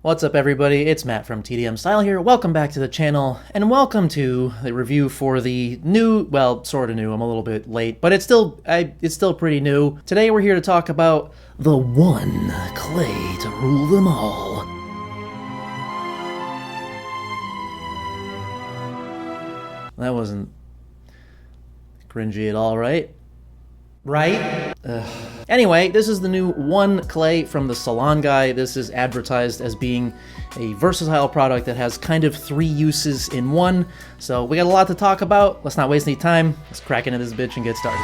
What's up everybody, it's Matt from TDM Style here. Welcome back to the channel, and welcome to the review for the new, well, sort of new, I'm a little bit late, but it's still pretty new. Today we're here to talk about the one clay to rule them all. That wasn't cringy at all, right? Right? Anyway, this is the new One Clay from TheSalonGuy. This is advertised as being a versatile product that has kind of 3 uses in one. So we got a lot to talk about. Let's not waste any time. Let's crack into this bitch and get started.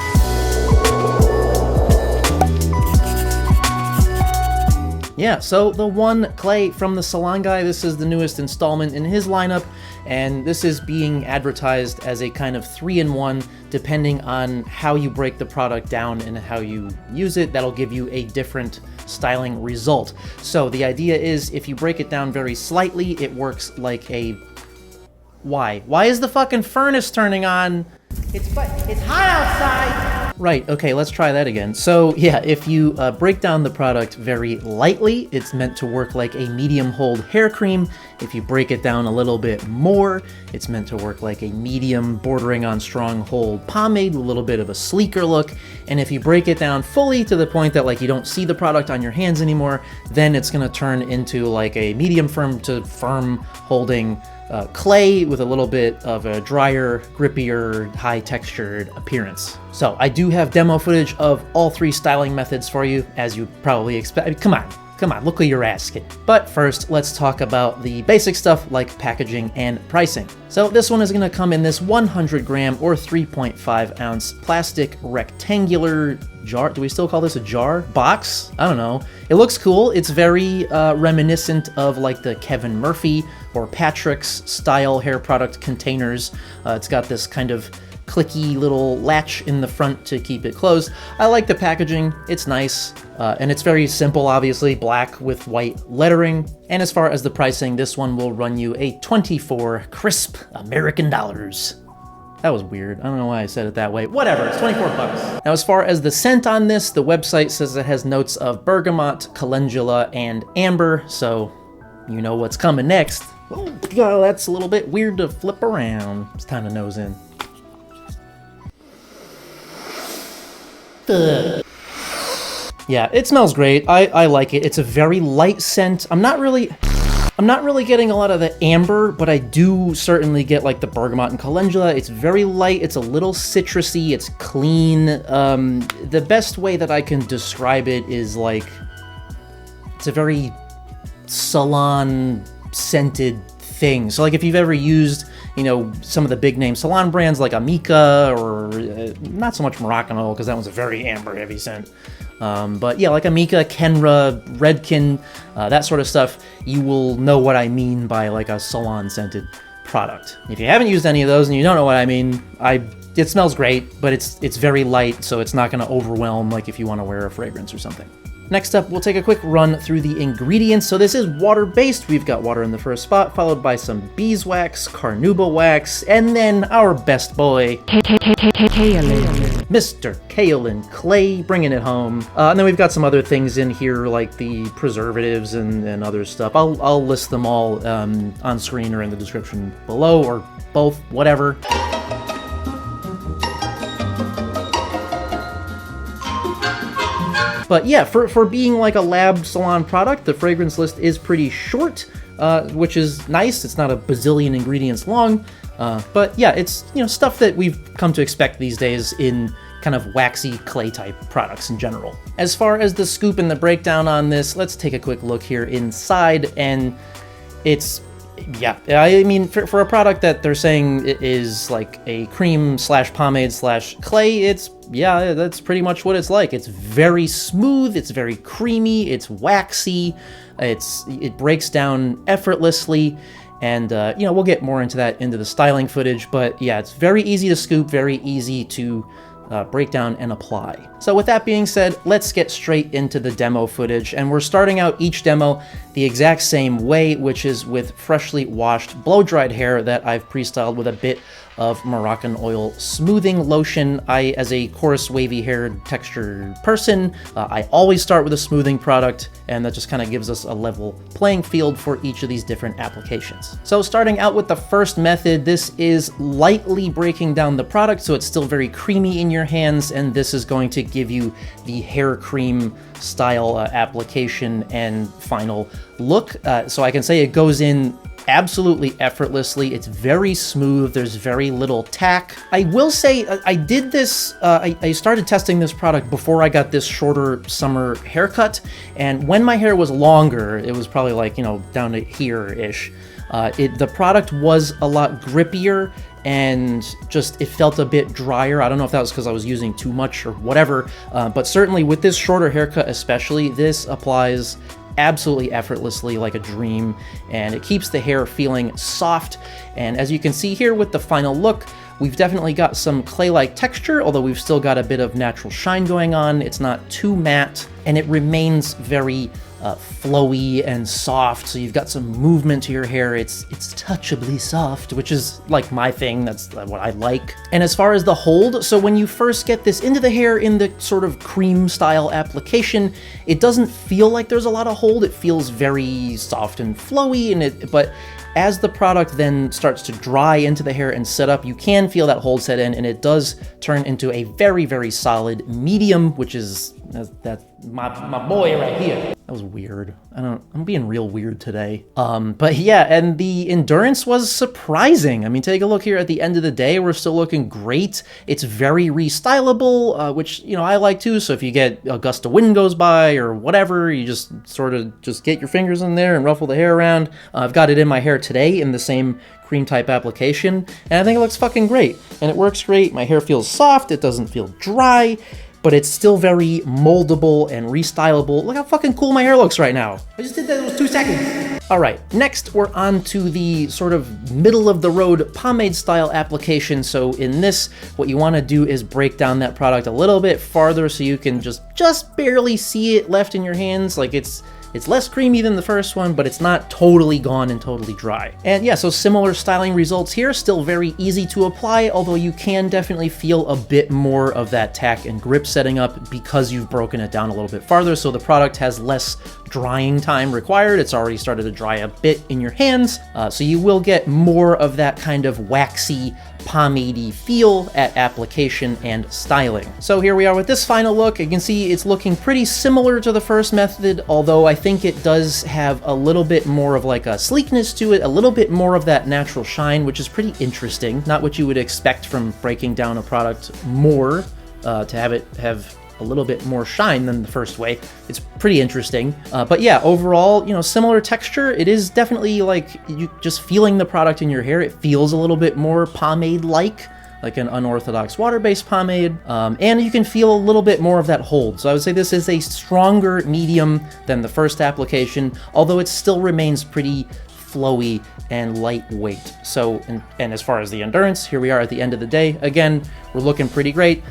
Yeah, so the One Clay from TheSalonGuy, this is the newest installment in his lineup, and this is being advertised as a kind of 3-in-1, depending on how you break the product down and how you use it. That'll give you a different styling result. So the idea is, if you break it down very slightly, it works like a... Why? Why is the fucking furnace turning on? It's hot outside! Right, okay, let's try that again. So yeah, if you break down the product very lightly, it's meant to work like a medium hold hair cream. If you break it down a little bit more, it's meant to work like a medium bordering on strong hold pomade with a little bit of a sleeker look. And if you break it down fully to the point that like you don't see the product on your hands anymore, then it's gonna turn into like a medium firm to firm holding clay with a little bit of a drier, grippier, high-textured appearance. So I do have demo footage of all 3 styling methods for you, as you probably expect. Come on, look what you're asking. But first, let's talk about the basic stuff like packaging and pricing. So this one is gonna come in this 100 gram or 3.5 ounce plastic rectangular jar. Do we still call this a jar? Box? I don't know. It looks cool. It's very reminiscent of like the Kevin Murphy or Patrick's style hair product containers. It's got this kind of clicky little latch in the front to keep it closed. I like the packaging, it's nice, and it's very simple, obviously, black with white lettering. And as far as the pricing, this one will run you a 24 crisp American dollars. That was weird. I don't know why I said it that way. Whatever, it's 24 bucks. Now, as far as the scent on this, the website says it has notes of bergamot, calendula, and amber, so you know what's coming next. Oh, that's a little bit weird to flip around. It's time to nose in. Yeah, it smells great. I like it. It's a very light scent. I'm not really getting a lot of the amber, but I do certainly get like the bergamot and calendula. It's very light. It's a little citrusy. It's clean. The best way that I can describe it is like, it's a very salon scented thing. So like if you've ever used, you know, some of the big name salon brands like Amika or not so much Moroccan oil, because that one's a very amber heavy scent. But yeah, like Amika, Kenra, Redken, that sort of stuff, you will know what I mean by like a salon scented product. If you haven't used any of those and you don't know what I mean, it smells great, but it's very light, so it's not going to overwhelm like if you want to wear a fragrance or something. Next up, we'll take a quick run through the ingredients. So this is water-based. We've got water in the first spot, followed by some beeswax, carnauba wax, and then our best boy, Mr. Kaolin Clay, bringing it home. And then we've got some other things in here, like the preservatives and other stuff. I'll list them all on screen or in the description below, or both, whatever. But yeah, for being like a lab salon product, the fragrance list is pretty short, which is nice. It's not a bazillion ingredients long, but yeah, it's, you know, stuff that we've come to expect these days in kind of waxy clay type products in general. As far as the scoop and the breakdown on this, let's take a quick look here inside, and it's, yeah, I mean, for a product that they're saying is like a cream slash pomade slash clay, it's, yeah, that's pretty much what it's like. It's very smooth, it's very creamy, it's waxy, it breaks down effortlessly, and you know, we'll get more into that into the styling footage, but yeah, it's very easy to scoop, very easy to break down and apply. So with that being said, let's get straight into the demo footage, and we're starting out each demo the exact same way, which is with freshly washed blow-dried hair that I've pre-styled with a bit of Moroccan Oil Smoothing Lotion. I, as a coarse, wavy haired textured person, I always start with a smoothing product, and that just kind of gives us a level playing field for each of these different applications. So starting out with the first method, this is lightly breaking down the product so it's still very creamy in your hands, and this is going to give you the hair cream style application and final look. So I can say it goes in absolutely effortlessly. It's very smooth. There's very little tack. I will say I did this, I started testing this product before I got this shorter summer haircut, and when my hair was longer, it was probably like, you know, down to here-ish, the product was a lot grippier and just it felt a bit drier. I don't know if that was because I was using too much or whatever, but certainly with this shorter haircut especially, this applies absolutely effortlessly like a dream, and it keeps the hair feeling soft. And as you can see here with the final look, we've definitely got some clay-like texture, although we've still got a bit of natural shine going on. It's not too matte, and it remains very flowy and soft, so you've got some movement to your hair. It's touchably soft, which is like my thing. That's what I like. And as far as the hold, so when you first get this into the hair in the sort of cream style application, it doesn't feel like there's a lot of hold. It feels very soft and flowy, but as the product then starts to dry into the hair and set up, you can feel that hold set in, and it does turn into a very, very solid medium, which is that's my boy right here. That was weird. I'm being real weird today. But yeah, and the endurance was surprising. I mean, take a look here at the end of the day, we're still looking great. It's very restylable, which, you know, I like too. So if you get a gust of wind goes by or whatever, you just sort of just get your fingers in there and ruffle the hair around. I've got it in my hair today in the same cream type application, and I think it looks fucking great. And it works great. My hair feels soft. It doesn't feel dry, but it's still very moldable and restylable. Look how fucking cool my hair looks right now. I just did that, it was 2 seconds. All right, next we're on to the sort of middle of the road pomade style application. So in this, what you wanna do is break down that product a little bit farther so you can just barely see it left in your hands. Like it's less creamy than the first one, but it's not totally gone and totally dry. And yeah, so similar styling results here, still very easy to apply, although you can definitely feel a bit more of that tack and grip setting up because you've broken it down a little bit farther, so the product has less drying time required. It's already started to dry a bit in your hands, so you will get more of that kind of waxy, pomade-y feel at application and styling. So here we are with this final look. You can see it's looking pretty similar to the first method, although I think it does have a little bit more of like a sleekness to it, a little bit more of that natural shine, which is pretty interesting. Not what you would expect from breaking down a product more, to have it have a little bit more shine than the first way. It's pretty interesting. But yeah, overall, you know, similar texture. It is definitely like you just feeling the product in your hair. It feels a little bit more pomade-like an unorthodox water-based pomade. And you can feel a little bit more of that hold. So I would say this is a stronger medium than the first application, although it still remains pretty flowy and lightweight. So, and as far as the endurance, here we are at the end of the day. Again, we're looking pretty great.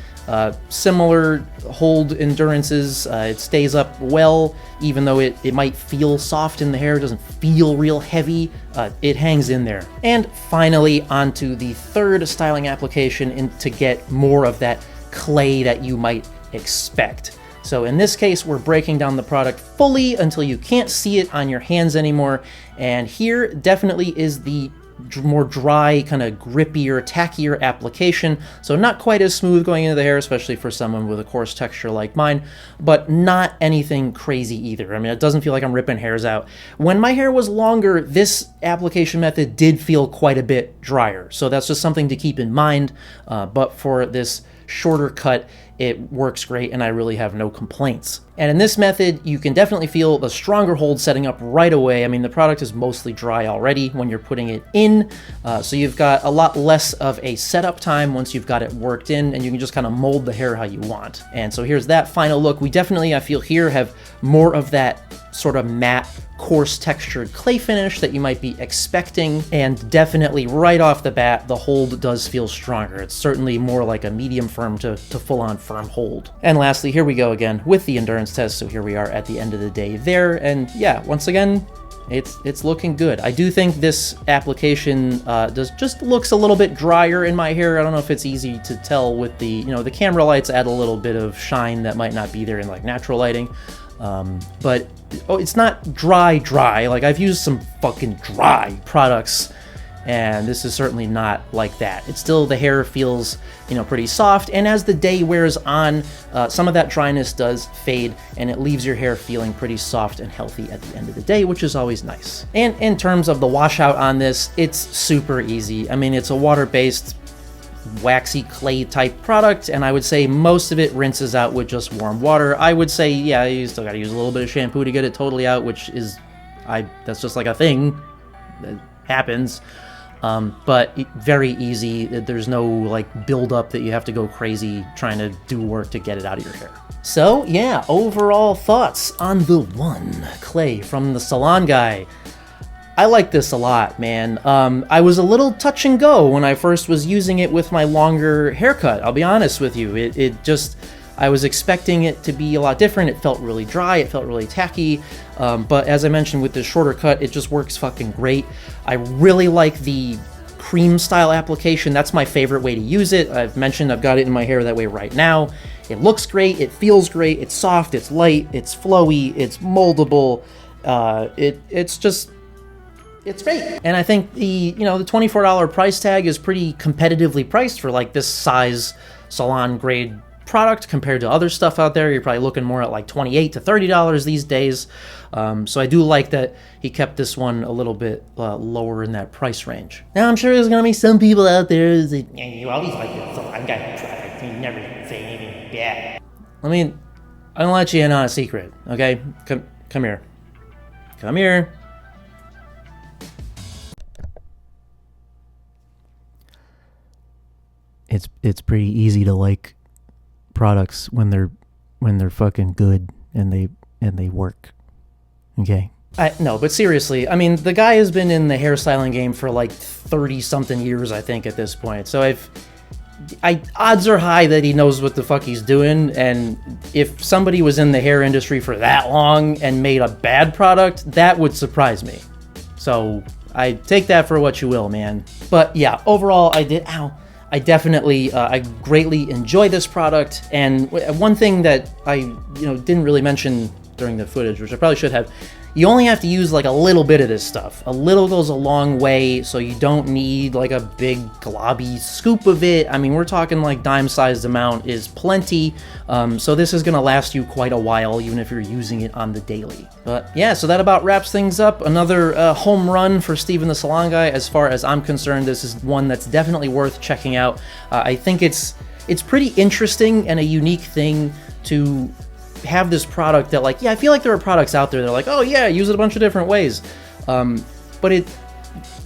Similar hold endurances. It stays up well, even though it might feel soft in the hair. It doesn't feel real heavy. It hangs in there. And finally, onto the third styling application to get more of that clay that you might expect. So in this case, we're breaking down the product fully until you can't see it on your hands anymore. And here definitely is the more dry, kind of grippier, tackier application. So not quite as smooth going into the hair, especially for someone with a coarse texture like mine, but not anything crazy either. I mean, it doesn't feel like I'm ripping hairs out. When my hair was longer, this application method did feel quite a bit drier. So that's just something to keep in mind. But for this shorter cut, it works great, and I really have no complaints. And in this method, you can definitely feel the stronger hold setting up right away. I mean, the product is mostly dry already when you're putting it in, so you've got a lot less of a setup time once you've got it worked in, and you can just kind of mold the hair how you want. And so here's that final look. We definitely, I feel here, have more of that sort of matte, coarse textured clay finish that you might be expecting, and definitely right off the bat, the hold does feel stronger. It's certainly more like a medium firm to full-on firm hold. And lastly, here we go again with the endurance test. So here we are at the end of the day there, and yeah, once again, it's looking good. I do think this application just looks a little bit drier in my hair. I don't know if it's easy to tell with the, you know, the camera lights add a little bit of shine that might not be there in like natural lighting. But it's not dry. Like, I've used some fucking dry products, and this is certainly not like that. It's still, the hair feels, you know, pretty soft, and as the day wears on, some of that dryness does fade, and it leaves your hair feeling pretty soft and healthy at the end of the day, which is always nice. And in terms of the washout on this, it's super easy. I mean, it's a water-based, waxy clay type product, and I would say most of it rinses out with just warm water. I would say, yeah, you still gotta use a little bit of shampoo to get it totally out, which is, that's just like a thing that happens. But very easy. There's no like buildup that you have to go crazy trying to do work to get it out of your hair. So yeah, overall thoughts on the one clay from the SalonGuy. I like this a lot, man. I was a little touch and go when I first was using it with my longer haircut. I'll be honest with you. It just, I was expecting it to be a lot different. It felt really dry. It felt really tacky. But as I mentioned, with this shorter cut, it just works fucking great. I really like the cream style application. That's my favorite way to use it. I've mentioned I've got it in my hair that way right now. It looks great. It feels great. It's soft. It's light. It's flowy. It's moldable. It's great. And I think the $24 price tag is pretty competitively priced for like this size salon grade product compared to other stuff out there. You're probably looking more at like $28 to $30 these days. So I do like that he kept this one a little bit lower in that price range. Now I'm sure there's gonna be some people out there who say, yeah, you always like it, so I'm gonna try it. You never say anything bad. I'm gonna let you in on a secret, okay? Come here. Come here. It's pretty easy to like products when they're fucking good and they work. Okay. No, but seriously, I mean, the guy has been in the hairstyling game for like 30 something years, I think, at this point. So odds are high that he knows what the fuck he's doing, and if somebody was in the hair industry for that long and made a bad product, that would surprise me. So I take that for what you will, man. But yeah, overall, I definitely, I greatly enjoy this product. And one thing that I, didn't really mention during the footage, which I probably should have, you only have to use like a little bit of this stuff. A little goes a long way, so you don't need like a big globby scoop of it. I mean, we're talking like dime-sized amount is plenty. So this is gonna last you quite a while, even if you're using it on the daily. But yeah, so that about wraps things up. Another home run for Stephen TheSalonGuy. As far as I'm concerned, this is one that's definitely worth checking out. I think it's pretty interesting and a unique thing to have this product that, like, yeah, I feel like there are products out there that are like, oh yeah, use it a bunch of different ways. But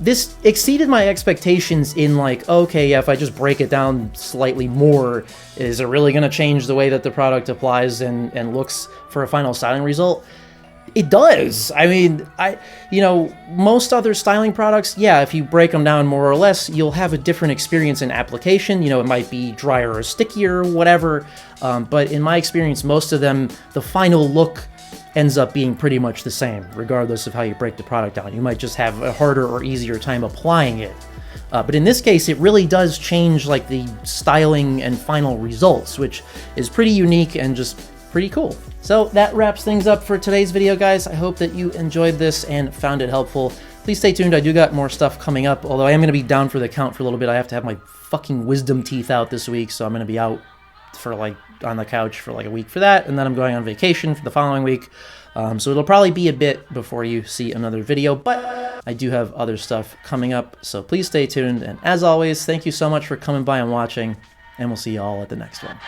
this exceeded my expectations in like, okay, yeah, if I just break it down slightly more, is it really going to change the way that the product applies and looks for a final styling result? It does. I mean, most other styling products, yeah, if you break them down more or less, you'll have a different experience in application. It might be drier or stickier or whatever. But in my experience, most of them, the final look ends up being pretty much the same, regardless of how you break the product down. You might just have a harder or easier time applying it. But in this case, it really does change like the styling and final results, which is pretty unique and just pretty cool. So that wraps things up for today's video, guys. I hope that you enjoyed this and found it helpful. Please stay tuned. I do got more stuff coming up, although I am going to be down for the count for a little bit. I have to have my fucking wisdom teeth out this week, so I'm going to be out for like on the couch for like a week for that, and then I'm going on vacation for the following week. So it'll probably be a bit before you see another video, but I do have other stuff coming up, so please stay tuned. And as always, thank you so much for coming by and watching, and we'll see you all at the next one.